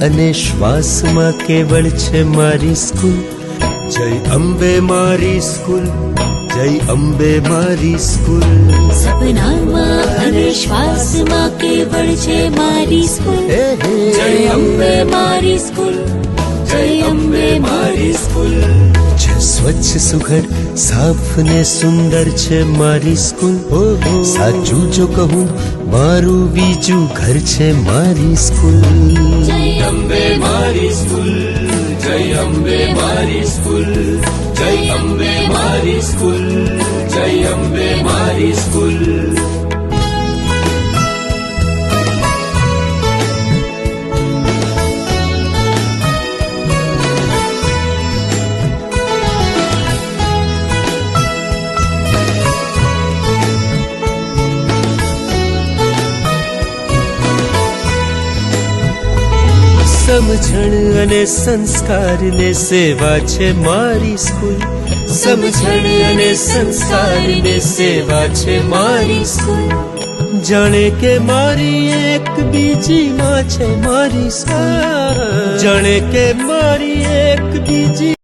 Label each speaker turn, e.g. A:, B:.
A: અને શ્વાસમાં કેવળ છે મારી સ્કૂલ. જય અંબે મારી સ્કૂલ, જય અંબે મારી સ્કૂલ.
B: સપનામાં અને શ્વાસમાં કેવળ છે મારી સ્કૂલ. જય અંબે મારી સ્કૂલ, જય અંબે મારી સ્કૂલ.
A: જે સ્વચ્છ સુઘડ સાફ ને સુંદર છે મારી સ્કૂલ. સાચું જો કહું મારું બીજું ઘર છે મારી સ્કૂલ.
B: જય
C: અંબે મારી સ્કૂલ, જય અંબે મારી સ્કૂલ, જય અંબે મારી સ્કૂલ, જય અંબે મારી સ્કૂલ.
A: સમજણ અને સંસ્કાર ને સેવા છે મારી સ્કૂલ. સમજણ અને સંસ્કાર ને સેવા છે મારી સ્કૂલ. જાણે કે મારી એક બીજી માં છે મારી સ્કૂલ. જાણે કે મારી એક બીજી